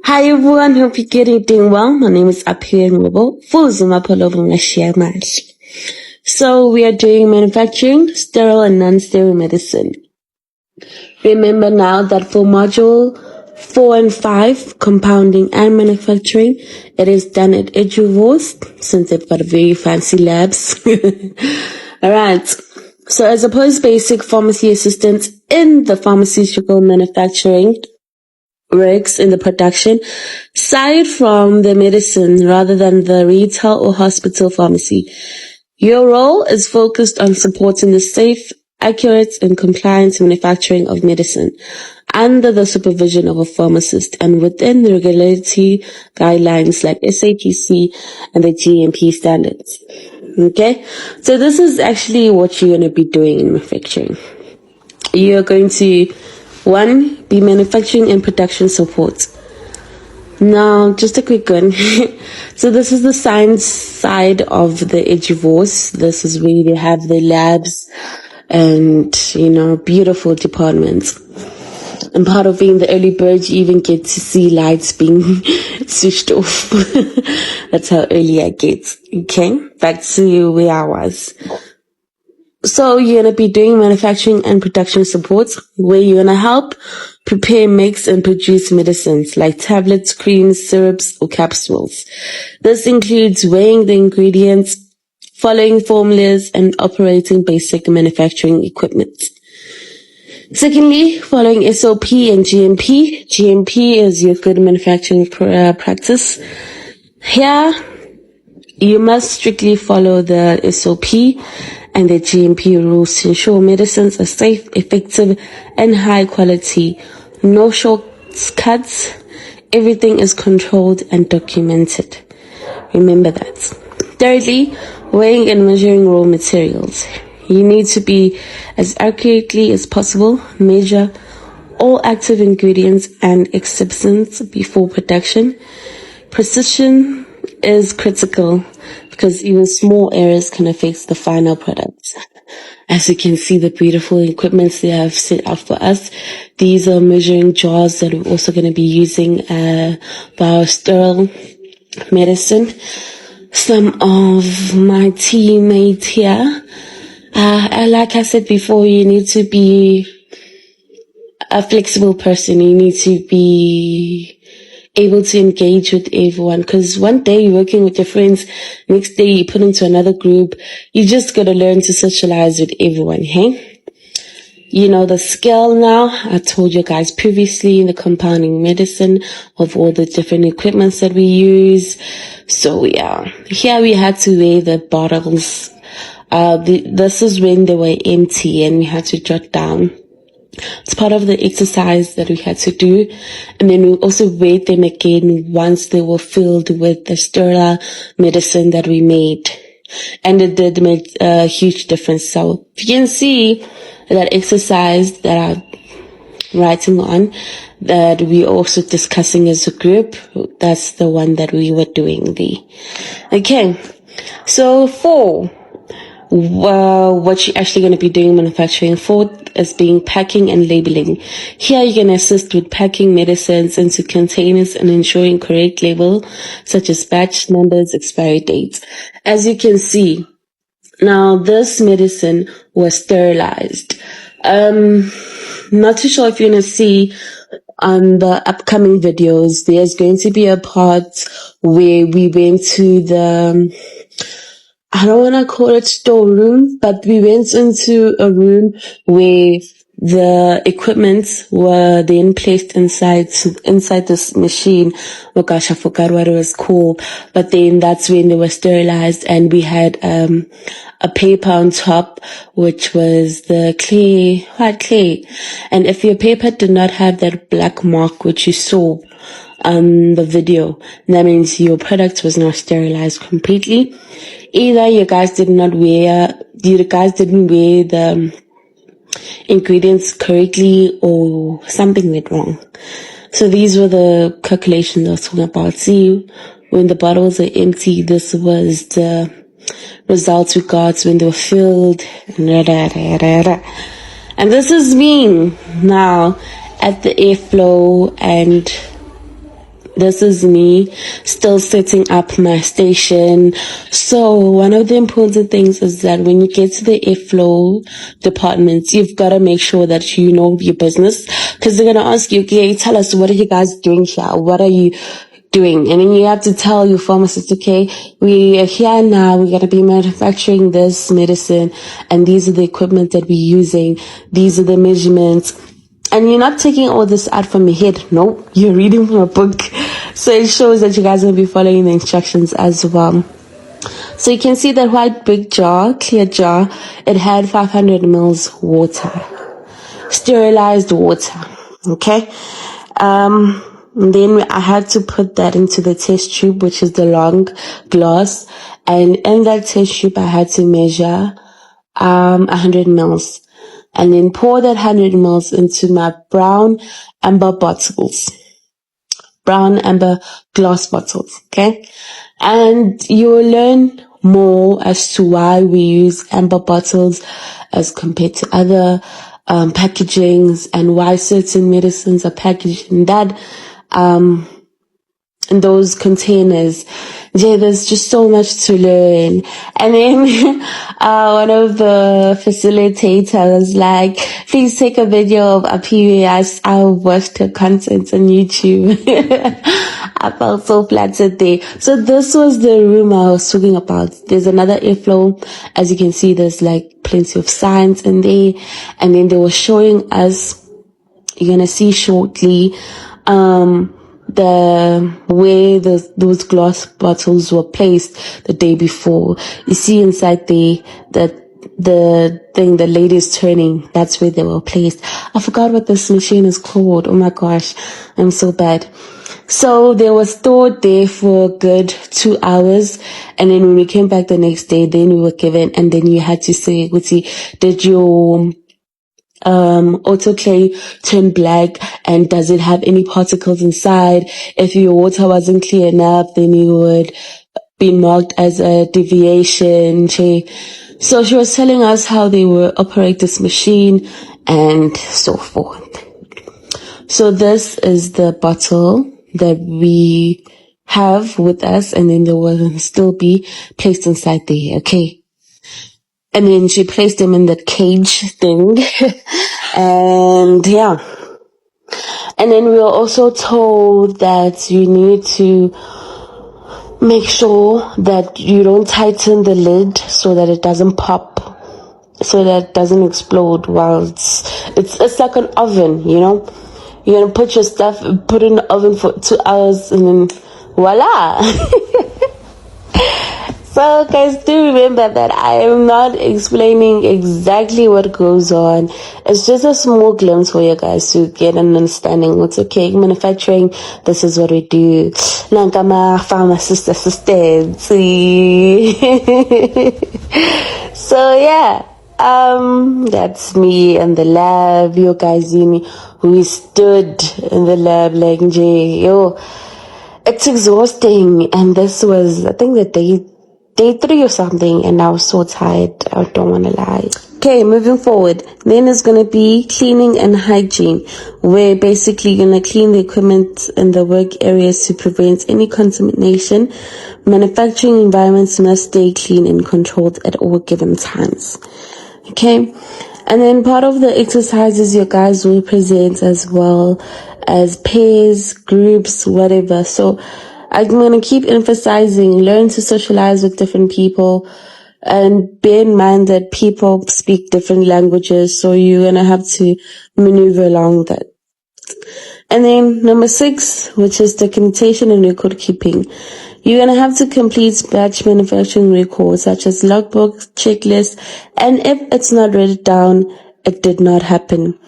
Hi everyone, hope you're doing well. My name is Apir Mbobo. So we are doing manufacturing, sterile and non-sterile medicine. Remember now that for module 4 and 5, compounding and manufacturing, it is done at EduVoice since they've got very fancy labs. Alright, so as a post-basic pharmacy assistant in the pharmaceutical manufacturing, works in the production side from the medicine rather than the retail or hospital pharmacy. Your role is focused on supporting the safe, accurate, and compliant manufacturing of medicine under the supervision of a pharmacist and within the regulatory guidelines like SAPC and the GMP standards. Okay, so this is actually what you're going to be doing in manufacturing. You're going to 1, be manufacturing and production support. Now, just a quick one. So this is the science side of the EduVoice. This is where they have the labs and, beautiful departments. And part of being the early bird, you even get to see lights being switched off. That's how early I get. Okay, back to where I was. So you're going to be doing manufacturing and production support where you're going to help prepare, mix, and produce medicines like tablets, creams, syrups, or capsules. This includes weighing the ingredients, following formulas, and operating basic manufacturing equipment. Secondly, following SOP and GMP. GMP is your good manufacturing practice. Here, you must strictly follow the SOP and the GMP rules to ensure medicines are safe, effective, and high quality. No shortcuts. Everything is controlled and documented. Remember that. Thirdly, weighing and measuring raw materials. You need to be as accurately as possible, measure all active ingredients and excipients before production. Precision is critical because even small errors can affect the final product. As you can see, the beautiful equipments they have set up for us. These are measuring jars that we're also going to be using for our sterile medicine. Some of my teammates here, like I said before, you need to be a flexible person. You need to be able to engage with everyone, because one day you're working with your friends, next day you put into another group. You just gotta learn to socialize with everyone, hey? You know the skill now. I told you guys previously in the compounding medicine of all the different equipments that we use. So yeah, here we had to weigh the bottles. This is when they were empty and we had to jot down. It's part of the exercise that we had to do. And then we also weighed them again once they were filled with the sterile medicine that we made. And it did make a huge difference. So if you can see that exercise that I'm writing on, that we're also discussing as a group, that's the one that we were doing. Okay. So 4. What you're actually going to be doing manufacturing for is being packing and labeling. Here you can assist with packing medicines into containers and ensuring correct label such as batch numbers, expiry dates. As you can see, now this medicine was sterilized. Not too sure if you're going to see on the upcoming videos, there's going to be a part where we went to the I don't want to call it storeroom, but we went into a room where the equipment were then placed inside this machine. Oh gosh, I forgot what it was called. But then that's when they were sterilized, and we had a paper on top, which was the white clay. And if your paper did not have that black mark which you saw on the video, that means your product was not sterilized completely. Either you guys didn't weigh the ingredients correctly, or something went wrong. So these were the calculations I was talking about. See, when the bottles are empty, this was the results we got when they were filled. And this is me now at the airflow and This is me still setting up my station. So one of the important things is that when you get to the airflow departments, you've got to make sure that you know your business, because they're going to ask you, okay, tell us, what are you guys doing here? What are you doing? And then you have to tell your pharmacist, okay, we are here now, we're going to be manufacturing this medicine, and these are the equipment that we're using, these are the measurements. And you're not taking all this out from your head. No, you're reading from a book. So it shows that you guys will be following the instructions as well. So you can see that white big jar, clear jar, it had 500 mils water, sterilized water. Okay. And then I had to put that into the test tube, which is the long glass. And in that test tube, I had to measure 100 mils. And then pour that 100 mils into my brown amber bottles. Brown amber glass bottles, okay? And you will learn more as to why we use amber bottles as compared to other packagings, and why certain medicines are packaged in that in those containers. Yeah, there's just so much to learn. And then one of the facilitators was like, please take a video of Apiwe as I watched her content on YouTube. I felt so flattered there. So this was the room I was talking about. There's another airflow. As you can see, there's like plenty of signs in there. And then they were showing us, you're gonna see shortly, the way those glass bottles were placed the day before. You see inside the thing the lady is turning, that's where they were placed. I forgot what this machine is called. Oh my gosh, I'm so bad. So they were stored there for a good 2 hours, and then when we came back the next day, then we were given, and then you had to say, did your autoclave turn black, and does it have any particles inside? If your water wasn't clear enough, then you would be marked as a deviation. So she was telling us how they will operate this machine and so forth. So this is the bottle that we have with us, and then there will still be placed inside there, okay? And then she placed them in that cage thing. And yeah. And then we were also told that you need to make sure that you don't tighten the lid so that it doesn't pop, so that it doesn't explode while it's like an oven, you know? You're gonna put your stuff, put it in the oven for 2 hours, and then voila. So guys, do remember that I am not explaining exactly what goes on. It's just a small glimpse for you guys to get an understanding. It's okay, manufacturing, this is what we do. Like I'm a pharmacist assistant. So yeah, that's me in the lab. You guys see me. We stood in the lab like, yo, it's exhausting. And this was, I think, the day 3 or something, and I was so tired. I don't want to lie. Okay, moving forward. Then it's going to be cleaning and hygiene, where basically you're going to clean the equipment in the work areas to prevent any contamination. Manufacturing environments must stay clean and controlled at all given times. Okay, and then part of the exercises you guys will present as well as pairs, groups, whatever. So I'm going to keep emphasizing, learn to socialize with different people, and bear in mind that people speak different languages, so you're going to have to maneuver along that. And then number 6, which is documentation and record keeping. You're going to have to complete batch manufacturing records such as logbooks, checklists, and if it's not written down, it did not happen.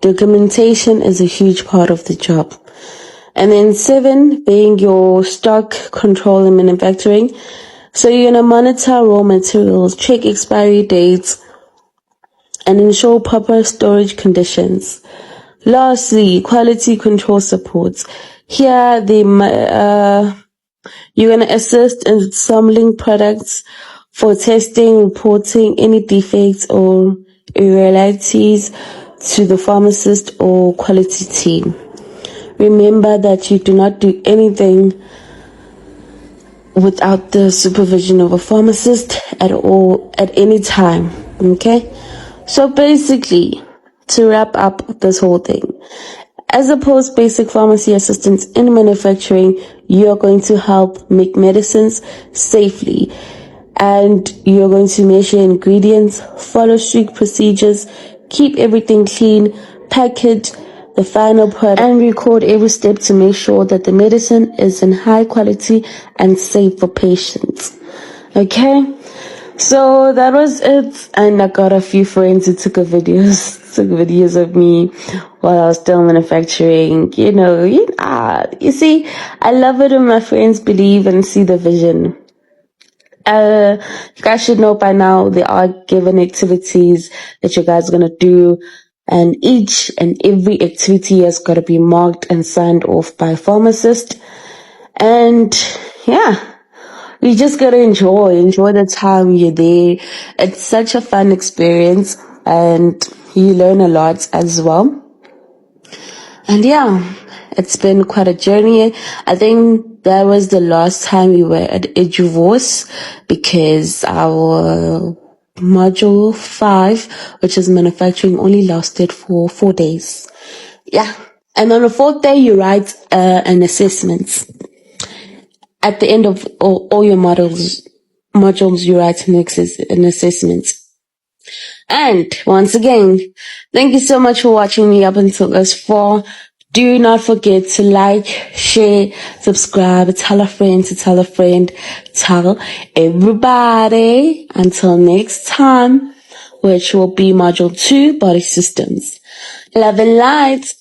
Documentation is a huge part of the job. And then 7 being your stock control and manufacturing. So you're going to monitor raw materials, check expiry dates, and ensure proper storage conditions. Lastly, quality control supports. Here, you're going to assist in assembling products for testing, reporting any defects or irregularities to the pharmacist or quality team. Remember that you do not do anything without the supervision of a pharmacist at any time. Okay? So basically, to wrap up this whole thing, as a post-basic pharmacy assistant in manufacturing, you're going to help make medicines safely, and you're going to measure ingredients, follow strict procedures, keep everything clean, package the final product, and record every step to make sure that the medicine is in high quality and safe for patients. Okay? So that was it, and I got a few friends who took videos of me while I was still manufacturing. You see, I love it when my friends believe and see the vision. You guys should know by now there are given activities that you guys are gonna do, and each and every activity has got to be marked and signed off by a pharmacist. And yeah, you just gotta enjoy the time you're there. It's such a fun experience, and you learn a lot as well. And yeah, it's been quite a journey. I think that was the last time we were at Eduvos, because our module 5, which is manufacturing, only lasted for 4 days. Yeah. And on the 4th day, you write an assessment. At the end of all your modules, you write an assessment. And once again, thank you so much for watching me up until this far. Do not forget to like, share, subscribe, tell a friend to tell a friend, tell everybody. Until next time, which will be module 2, body systems. Love and light.